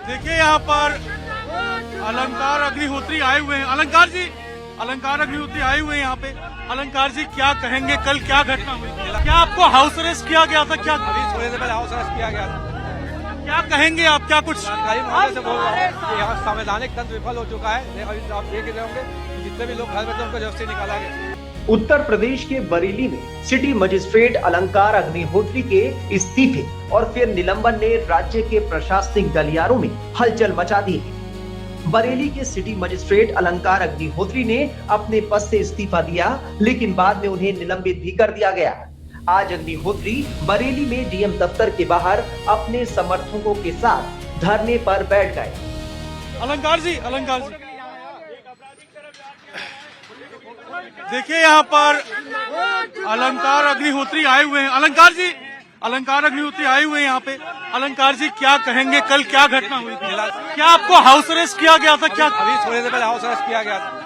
देखिए यहाँ पर अलंकार अग्निहोत्री आए हुए हैं। अलंकार जी, अलंकार अग्निहोत्री आए हुए हैं यहाँ पे। अलंकार जी क्या कहेंगे, कल क्या घटना हुई? क्या आपको हाउस अरेस्ट किया गया था? क्या अभी थोड़ी देर पहले हाउस अरेस्ट किया गया था। क्या कहेंगे आप, क्या कुछ जानकारी महोदय से बोल रहा हूँ कि यहाँ संवैधानिक तंत्र विफल हो चुका है। अभी आप देख रहे होंगे कि जितने भी लोग घर में थे उनको जब से निकाला गया। उत्तर प्रदेश के बरेली में सिटी मजिस्ट्रेट अलंकार अग्निहोत्री के इस्तीफे और फिर निलंबन ने राज्य के प्रशासनिक गलियारों में हलचल मचा दी है। बरेली के सिटी मजिस्ट्रेट अलंकार अग्निहोत्री ने अपने पद से इस्तीफा दिया, लेकिन बाद में उन्हें निलंबित भी कर दिया गया। आज अग्निहोत्री बरेली में डीएम दफ्तर के बाहर अपने समर्थकों के साथ धरने पर बैठ गए। अलंकार जी, अलंकार जी देखिए यहाँ पर अलंकार अग्निहोत्री आए हुए हैं। अलंकार जी, अलंकार अग्निहोत्री आए हुए हैं यहाँ पे। अलंकार जी क्या कहेंगे, कल क्या घटना हुई थी? क्या आपको हाउस अरेस्ट किया गया था? क्या अभी थोड़ी देर पहले हाउस अरेस्ट किया गया था।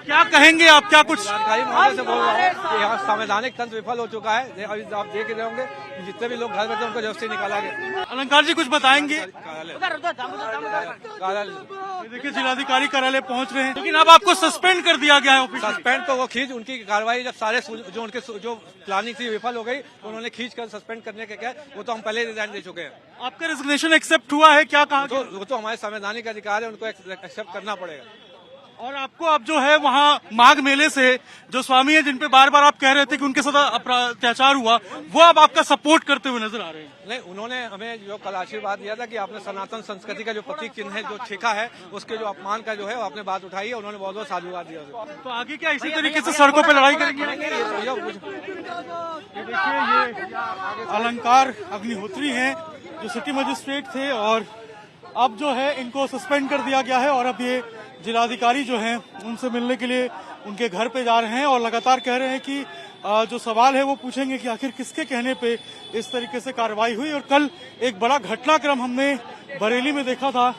क्या कहेंगे आप, क्या कुछ जानकारी महोदय से बोल रहा हूँ कि यहाँ संवैधानिक तंत्र विफल हो चुका है। अभी आप देख रहे होंगे कि जितने भी लोग घर में थे उनको जब से निकाला गया। अलंकार जी कुछ बताएंगे? कार्यालय देखिए जिलाधिकारी कार्यालय पहुंच रहे हैं, लेकिन अब आपको सस्पेंड कर दिया गया है ऑफिस। सस्पेंड तो वो खींच उनकी कार्रवाई जब सारे जो उनके जो प्लानिंग थी विफल हो गई तो उन्होंने खींच कर सस्पेंड करने के क्या वो तो हम पहले रिजाइन दे चुके हैं। आपका रेजिग्नेशन एक्सेप्ट हुआ है? क्या कहा? वो तो हमारे संवैधानिक अधिकार है, उनको एक्सेप्ट करना पड़ेगा। और आपको अब जो है वहाँ माघ मेले से जो स्वामी है जिन पे बार बार आप कह रहे थे कि उनके साथ अत्याचार हुआ, वो अब आपका सपोर्ट करते हुए नजर आ रहे हैं? नहीं, उन्होंने हमें जो कल आशीर्वाद दिया था कि आपने सनातन संस्कृति का जो प्रतीक चिन्ह है जो छेका है उसके जो अपमान का जो है आपने बात उठाई है, उन्होंने बहुत बहुत साधुवाद दिया। तो आगे क्या इसी तरीके से सड़कों पे लड़ाई करेंगे? देखिए ये अलंकार अग्निहोत्री हैं जो सिटी मजिस्ट्रेट थे और अब जो है इनको सस्पेंड कर दिया गया है और अब ये जिलाधिकारी जो हैं उनसे मिलने के लिए उनके घर पे जा रहे हैं और लगातार कह रहे हैं कि जो सवाल है वो पूछेंगे कि आखिर किसके कहने पे इस तरीके से कार्रवाई हुई। और कल एक बड़ा घटनाक्रम हमने बरेली में देखा था।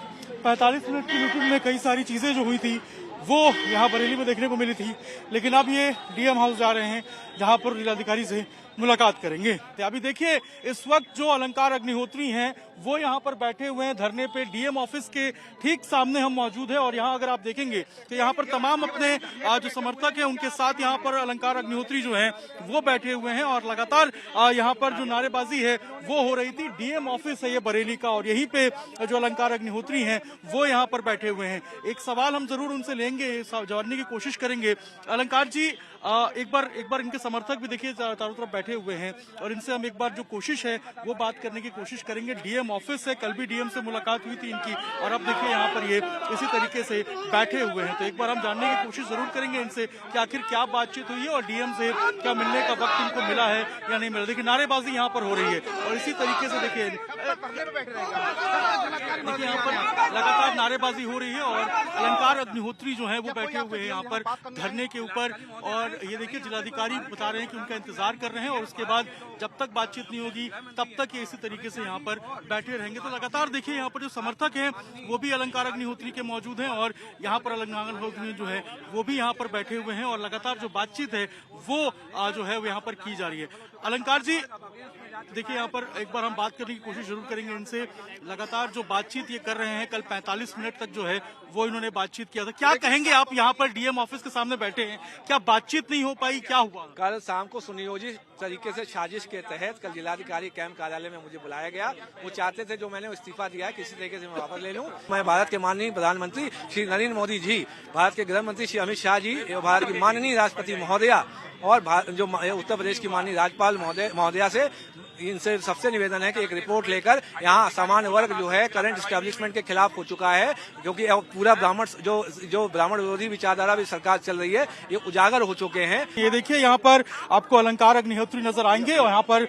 45 मिनट की मीटिंग में कई सारी चीजें जो हुई थी वो यहाँ बरेली में देखने को मिली थी, लेकिन अब ये डीएम हाउस जा रहे हैं जहाँ पर जिलाधिकारी से मुलाकात करेंगे। तो अभी देखिए इस वक्त जो अलंकार अग्निहोत्री हैं वो यहाँ पर बैठे हुए हैं धरने पे। डीएम ऑफिस के ठीक सामने हम मौजूद हैं और यहाँ अगर आप देखेंगे तो यहाँ पर तमाम अपने जो समर्थक हैं उनके साथ यहाँ पर अलंकार अग्निहोत्री जो हैं वो बैठे हुए हैं और लगातार यहाँ पर जो नारेबाजी है वो हो रही थी। डीएम ऑफिस है ये बरेली का और यहीं पे जो अलंकार अग्निहोत्री हैं वो यहाँ पर बैठे हुए हैं। एक सवाल हम जरूर उनसे लेंगे, जानने की कोशिश करेंगे। अलंकार जी एक बार इनके समर्थक भी देखिए चारों तरफ बैठे हुए हैं और इनसे हम एक बार जो कोशिश है वो बात करने की कोशिश करेंगे। डीएम ऑफिस है, कल भी डीएम से मुलाकात हुई थी इनकी और अब देखिए यहाँ पर ये इसी तरीके से बैठे हुए हैं। तो एक बार हम जानने की कोशिश जरूर करेंगे इनसे कि आखिर क्या बातचीत हुई है और डीएम से क्या मिलने का वक्त इनको मिला है या नहीं मिला। देखिए नारेबाजी यहाँ पर हो रही है और इसी तरीके से देखिए यहाँ पर लगातार नारेबाजी हो रही है और अलंकार अग्निहोत्री जो है वो बैठे हुए हैं यहाँ पर धरने के ऊपर और ये देखिए जिलाधिकारी बता रहे हैं कि उनका इंतजार कर रहे हैं और उसके बाद जब तक बातचीत नहीं होगी तब तक ये इसी तरीके से यहाँ पर बैठे रहेंगे। तो लगातार देखिए यहाँ पर जो समर्थक हैं वो भी अलंकार अग्निहोत्री के मौजूद हैं और यहाँ पर अलंकार अग्निहोत्री जो है वो भी यहाँ पर बैठे हुए हैं और लगातार जो बातचीत है वो जो है वो यहाँ पर की जा रही है। अलंकार जी देखिए यहाँ पर एक बार हम बात करने की कोशिश जरूर करेंगे इनसे। लगातार जो बातचीत ये कर रहे हैं, कल 45 मिनट तक जो है वो इन्होंने बातचीत किया था। क्या कहेंगे आप, यहाँ पर डीएम ऑफिस के सामने बैठे हैं, क्या बातचीत नहीं हो पाई, क्या हुआ? कल शाम को सुनियोजित तरीके से साजिश के तहत कल जिलाधिकारी कैंप कार्यालय में मुझे बुलाया गया। वो चाहते थे जो मैंने इस्तीफा दिया है किसी तरीके से मैं वापस ले लूं। मैं भारत के माननीय प्रधानमंत्री श्री नरेंद्र मोदी जी, भारत के गृह मंत्री श्री अमित शाह जी, भारत की माननीय राष्ट्रपति महोदया और जो उत्तर प्रदेश की माननीय राज्यपाल महोदया से इनसे सबसे निवेदन है कि एक रिपोर्ट लेकर यहाँ सामान्य वर्ग जो है करंट एस्टेब्लिशमेंट के खिलाफ हो चुका है, क्योंकि पूरा ब्राह्मण जो ब्राह्मण विरोधी विचारधारा भी सरकार चल रही है ये उजागर हो चुके हैं। ये देखिए यहाँ पर आपको अलंकार अग्निहोत्री नजर आएंगे और यहाँ पर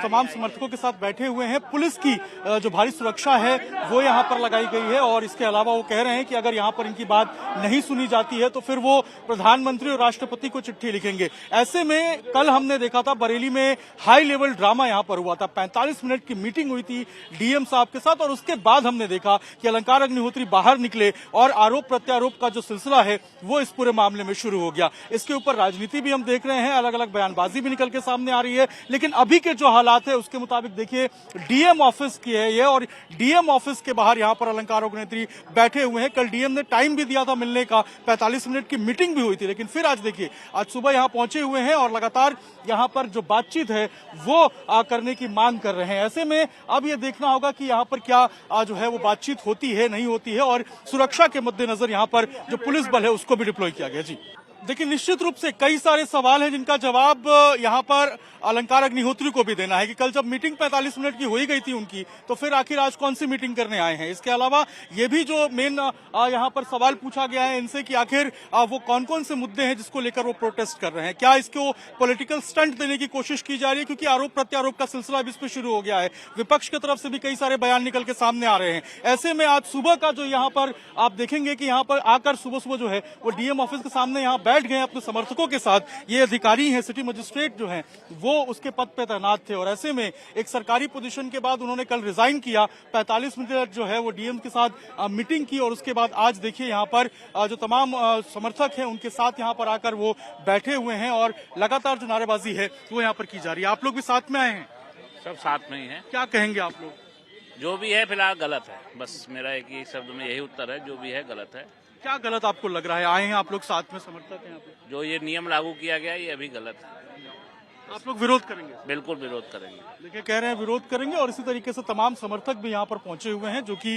तमाम समर्थकों के साथ बैठे हुए हैं। पुलिस की जो भारी सुरक्षा है वो यहाँ पर लगाई गई है और इसके अलावा वो कह रहे हैं कि अगर यहाँ पर इनकी बात नहीं सुनी जाती है तो फिर वो प्रधानमंत्री और राष्ट्रपति को चिट्ठी लिखेंगे। ऐसे में कल हमने देखा था बरेली में हाई लेवल ड्रामा यहाँ पर हुआ था। 45 मिनट की मीटिंग हुई थी डीएम साहब के साथ और उसके बाद हमने देखा कि अलंकार अग्निहोत्री बाहर निकले और आरोप प्रत्यारोप का जो सिलसिला है वो इस पूरे मामले में शुरू हो गया। इसके ऊपर राजनीति भी हम देख रहे हैं, अलग अलग बयानबाजी भी निकल के सामने आ रही है, लेकिन अभी के जो हालात है उसके मुताबिक देखिए डीएम ऑफिस की है ये और डीएम ऑफिस के बाहर यहां पर अलंकार अग्निहोत्री बैठे हुए हैं। कल डीएम ने टाइम भी दिया था मिलने का, 45 मिनट की मीटिंग भी हुई थी, लेकिन फिर आज देखिए आज सुबह यहां पहुंचे हुए हैं और लगातार यहां पर जो बातचीत है वो करने की मांग कर रहे हैं। ऐसे में अब ये देखना होगा कि यहां पर क्या जो है वो बातचीत होती है नहीं होती है और सुरक्षा के मद्देनजर यहां पर जो पुलिस बल है उसको भी डिप्लॉय किया गया। जी देखिए, निश्चित रूप से कई सारे सवाल हैं जिनका जवाब यहां पर अलंकार अग्निहोत्री को भी देना है कि कल जब मीटिंग 45 मिनट की हो ही गई थी उनकी, तो फिर आखिर आज कौन सी मीटिंग करने आए हैं। इसके अलावा ये भी जो मेन यहां पर सवाल पूछा गया है इनसे कि आखिर वो कौन कौन से मुद्दे हैं जिसको लेकर वो प्रोटेस्ट कर रहे हैं, क्या इसको पॉलिटिकल स्टंट देने की कोशिश की जा रही है, क्योंकि आरोप प्रत्यारोप का सिलसिला भी इस पर शुरू हो गया है। विपक्ष की तरफ से भी कई सारे बयान निकल के सामने आ रहे हैं। ऐसे में आज सुबह का जो यहाँ पर आप देखेंगे कि यहाँ पर आकर सुबह सुबह जो है वो डीएम ऑफिस के सामने यहाँ बैठ गए अपने समर्थकों के साथ। ये अधिकारी हैं, सिटी मजिस्ट्रेट जो हैं वो उसके पद पे तैनात थे और ऐसे में एक सरकारी पोजीशन के बाद उन्होंने कल रिजाइन किया। 45 मिनट जो है वो डीएम के साथ मीटिंग की और उसके बाद आज देखिए यहाँ पर जो तमाम समर्थक हैं उनके साथ यहाँ पर आकर वो बैठे हुए हैं और लगातार जो नारेबाजी है वो यहाँ पर की जा रही है। आप लोग भी साथ में आए हैं? सब साथ में ही हैं। क्या कहेंगे आप लोग? जो भी है फिलहाल गलत है, बस मेरा एक ही शब्द में यही उत्तर है, जो भी है गलत है। क्या गलत आपको लग रहा है? आए हैं आप लोग साथ में, समर्थक हैं आप लोग, जो ये नियम लागू किया गया ये अभी गलत है। आप लोग विरोध करेंगे? बिल्कुल विरोध करेंगे। देखिए कह रहे हैं विरोध करेंगे और इसी तरीके से तमाम समर्थक भी यहाँ पर पहुंचे हुए हैं जो कि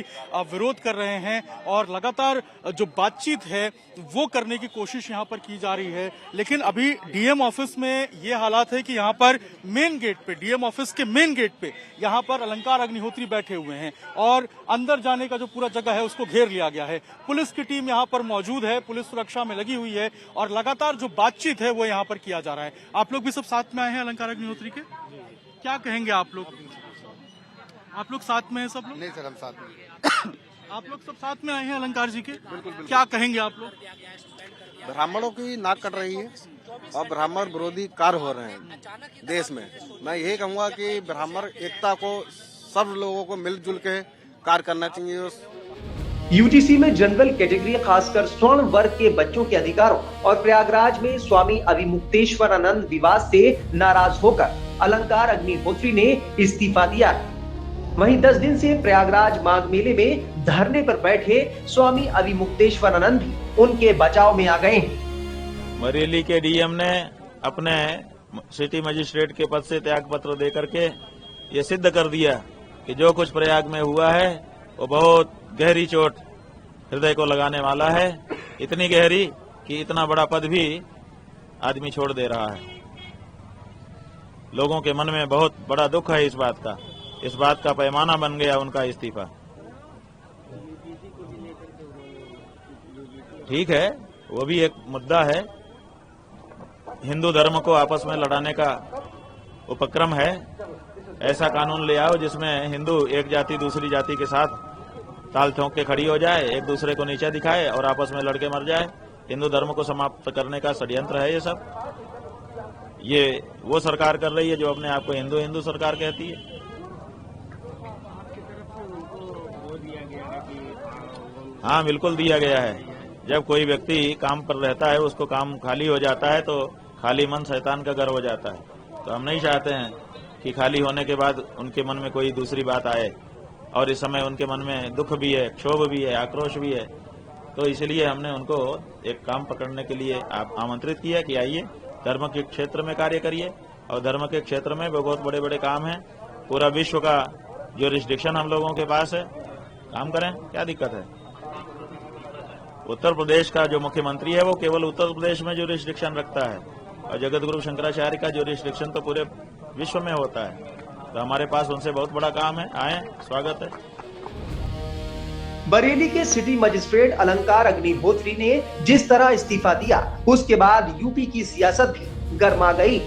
विरोध कर रहे हैं और लगातार जो बातचीत है वो करने की कोशिश यहाँ पर की जा रही है। लेकिन अभी डीएम ऑफिस में ये हालात है कि यहाँ पर मेन गेट पे, डीएम ऑफिस के मेन गेट पे यहाँ पर अलंकार अग्निहोत्री बैठे हुए हैं और अंदर जाने का जो पूरा जगह है उसको घेर लिया गया है। पुलिस की टीम यहाँ पर मौजूद है, पुलिस सुरक्षा में लगी हुई है और लगातार जो बातचीत है वो यहाँ पर किया जा रहा है। आप लोग भी सब साथ में आए हैं अलंकार अग्निहोत्री के, क्या कहेंगे आप लोग? आप लोग साथ में हैं सब लोग? नहीं सर, हम साथ में। आप लोग सब साथ में आए हैं अलंकार जी के? बिल्कुल। क्या कहेंगे आप लोग? ब्राह्मणों की नाक कट रही है और ब्राह्मण विरोधी कार्य हो रहे हैं देश में। मैं यही कहूँगा कि ब्राह्मण एकता को, सब लोगों को मिलजुल के कार्य करना चाहिए। यूजीसी में जनरल कैटेगरी खासकर स्वर्ण वर्ग के बच्चों के अधिकारों और प्रयागराज में स्वामी अभिमुक्तेश्वरानंद विवाद से नाराज होकर अलंकार अग्निहोत्री ने इस्तीफा दिया। वहीं 10 दिन से प्रयागराज माघ मेले में धरने पर बैठे स्वामी अभिमुक्तेश्वरानंद भी उनके बचाव में आ गए हैं। बरेली के डीएम ने अपने सिटी मजिस्ट्रेट के पद से त्याग पत्र देकर के ये सिद्ध कर दिया कि जो कुछ प्रयाग में हुआ है वो बहुत गहरी चोट हृदय को लगाने वाला है, इतनी गहरी कि इतना बड़ा पद भी आदमी छोड़ दे रहा है। लोगों के मन में बहुत बड़ा दुख है इस बात का पैमाना बन गया उनका इस्तीफा। ठीक है, वो भी एक मुद्दा है, हिंदू धर्म को आपस में लड़ाने का उपक्रम है। ऐसा कानून ले आओ जिसमें हिंदू एक जाति दूसरी जाति के साथ ताल ठोंक के खड़ी हो जाए, एक दूसरे को नीचा दिखाए और आपस में लड़के मर जाए। हिंदू धर्म को समाप्त करने का षड्यंत्र है ये सब। ये वो सरकार कर रही है जो अपने आप को हिंदू हिंदू सरकार कहती है। हाँ, बिल्कुल दिया गया है। जब कोई व्यक्ति काम पर रहता है, उसको काम खाली हो जाता है तो खाली मन शैतान का घर हो जाता है। तो हम नहीं चाहते हैं कि खाली होने के बाद उनके मन में कोई दूसरी बात आए और इस समय उनके मन में दुख भी है, क्षोभ भी है, आक्रोश भी है। तो इसलिए हमने उनको एक काम पकड़ने के लिए आमंत्रित किया कि आइए धर्म के क्षेत्र में कार्य करिए। और धर्म के क्षेत्र में बहुत बड़े बड़े काम हैं, पूरा विश्व का ज्यूरिसडिक्शन हम लोगों के पास है, काम करें, क्या दिक्कत है। उत्तर प्रदेश का जो मुख्यमंत्री है वो केवल उत्तर प्रदेश में ज्यूरिसडिक्शन रखता है और जगत गुरु शंकराचार्य का ज्यूरिसडिक्शन तो पूरे विश्व में होता है। तो हमारे पास उनसे बहुत बड़ा काम है, आए, स्वागत है। बरेली के सिटी मजिस्ट्रेट अलंकार अग्निहोत्री ने जिस तरह इस्तीफा दिया उसके बाद यूपी की सियासत भी गर्मा गई।